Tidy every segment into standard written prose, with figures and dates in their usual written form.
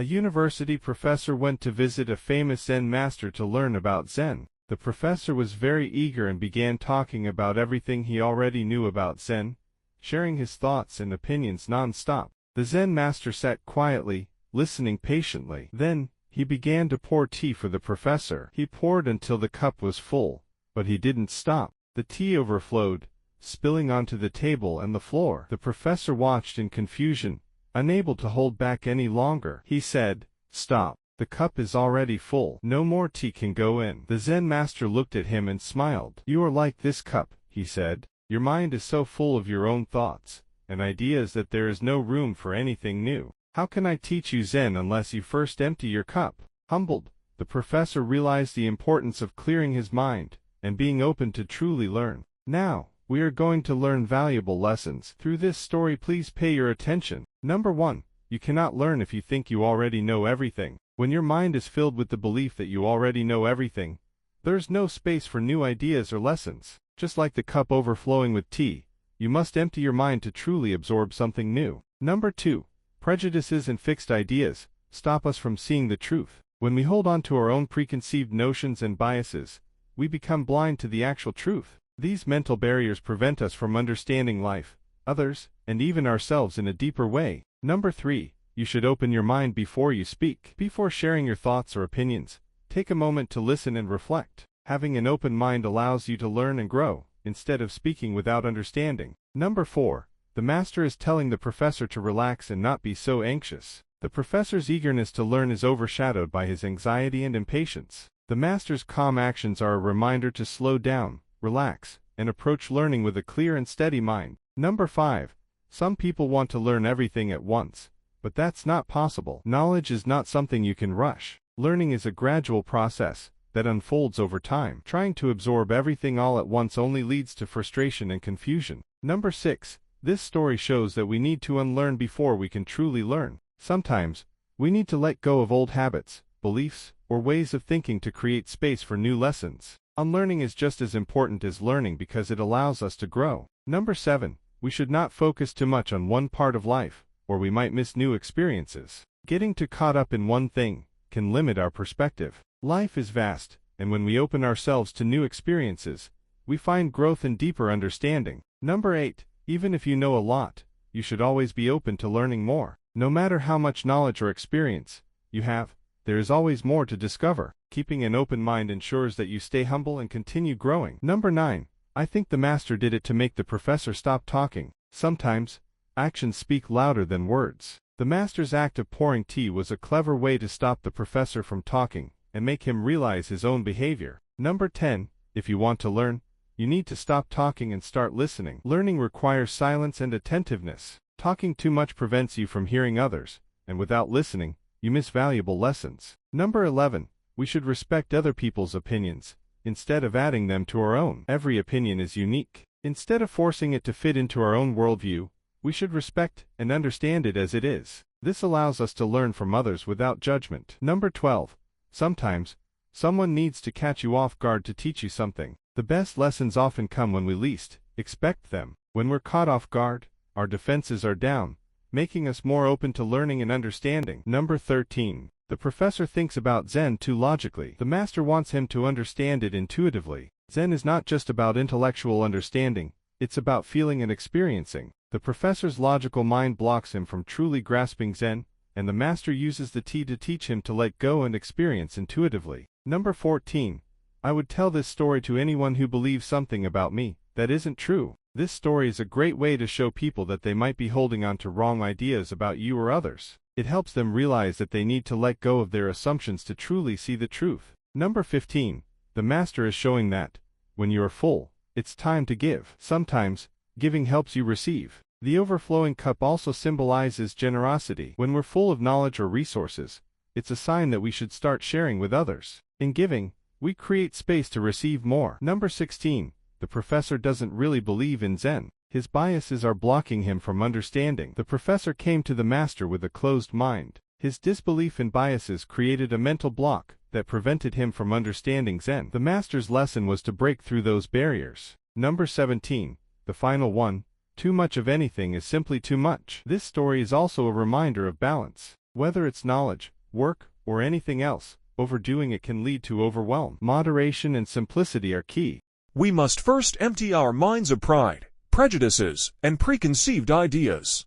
A university professor went to visit a famous Zen master to learn about Zen. The professor was very eager and began talking about everything he already knew about Zen, sharing his thoughts and opinions non-stop. The Zen master sat quietly, listening patiently. Then, he began to pour tea for the professor. He poured until the cup was full, but he didn't stop. The tea overflowed, spilling onto the table and the floor. The professor watched in confusion, unable to hold back any longer. He said, "Stop. The cup is already full. No more tea can go in." The Zen master looked at him and smiled. "You are like this cup," he said. "Your mind is so full of your own thoughts and ideas that there is no room for anything new. How can I teach you Zen unless you first empty your cup?" Humbled, the professor realized the importance of clearing his mind and being open to truly learn. Now, we are going to learn valuable lessons. Through this story, please pay your attention. Number 1. You cannot learn if you think you already know everything. When your mind is filled with the belief that you already know everything, there's no space for new ideas or lessons. Just like the cup overflowing with tea, you must empty your mind to truly absorb something new. Number 2. Prejudices and fixed ideas stop us from seeing the truth. When we hold on to our own preconceived notions and biases, we become blind to the actual truth. These mental barriers prevent us from understanding life, others, and even ourselves in a deeper way. Number 3. You should open your mind before you speak. Before sharing your thoughts or opinions, take a moment to listen and reflect. Having an open mind allows you to learn and grow, instead of speaking without understanding. Number 4. The master is telling the professor to relax and not be so anxious. The professor's eagerness to learn is overshadowed by his anxiety and impatience. The master's calm actions are a reminder to slow down, relax, and approach learning with a clear and steady mind. Number 5. Some people want to learn everything at once, but that's not possible. Knowledge is not something you can rush. Learning is a gradual process that unfolds over time. Trying to absorb everything all at once only leads to frustration and confusion. Number 6. This story shows that we need to unlearn before we can truly learn. Sometimes, we need to let go of old habits, beliefs, or ways of thinking to create space for new lessons. Unlearning is just as important as learning because it allows us to grow. Number 7. We should not focus too much on one part of life, or we might miss new experiences. Getting too caught up in one thing can limit our perspective. Life is vast, and when we open ourselves to new experiences, we find growth and deeper understanding. Number 8. Even if you know a lot, you should always be open to learning more. No matter how much knowledge or experience you have, there is always more to discover. Keeping an open mind ensures that you stay humble and continue growing. Number 9. I think the master did it to make the professor stop talking. Sometimes, actions speak louder than words. The master's act of pouring tea was a clever way to stop the professor from talking and make him realize his own behavior. Number 10. If you want to learn, you need to stop talking and start listening. Learning requires silence and attentiveness. Talking too much prevents you from hearing others, and without listening, you miss valuable lessons. Number 11. We should respect other people's opinions, instead of adding them to our own. Every opinion is unique. Instead of forcing it to fit into our own worldview, we should respect and understand it as it is. This allows us to learn from others without judgment. Number 12. Sometimes, someone needs to catch you off guard to teach you something. The best lessons often come when we least expect them. When we're caught off guard, our defenses are down, making us more open to learning and understanding. Number 13. The professor thinks about Zen too logically. The master wants him to understand it intuitively. Zen is not just about intellectual understanding, it's about feeling and experiencing. The professor's logical mind blocks him from truly grasping Zen, and the master uses the tea to teach him to let go and experience intuitively. Number 14. I would tell this story to anyone who believes something about me that isn't true. This story is a great way to show people that they might be holding on to wrong ideas about you or others. It helps them realize that they need to let go of their assumptions to truly see the truth. Number 15. The master is showing that, when you are full, it's time to give. Sometimes, giving helps you receive. The overflowing cup also symbolizes generosity. When we're full of knowledge or resources, it's a sign that we should start sharing with others. In giving, we create space to receive more. Number 16. The professor doesn't really believe in Zen. His biases are blocking him from understanding. The professor came to the master with a closed mind. His disbelief and biases created a mental block that prevented him from understanding Zen. The master's lesson was to break through those barriers. Number 17. The final one. Too much of anything is simply too much. This story is also a reminder of balance. Whether it's knowledge, work, or anything else, overdoing it can lead to overwhelm. Moderation and simplicity are key. We must first empty our minds of pride, prejudices, and preconceived ideas.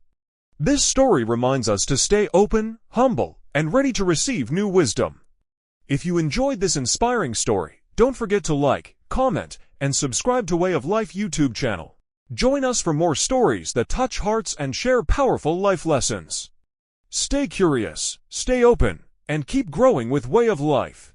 This story reminds us to stay open, humble, and ready to receive new wisdom. If you enjoyed this inspiring story, don't forget to like, comment, and subscribe to Way of Life YouTube channel. Join us for more stories that touch hearts and share powerful life lessons. Stay curious, stay open, and keep growing with Way of Life.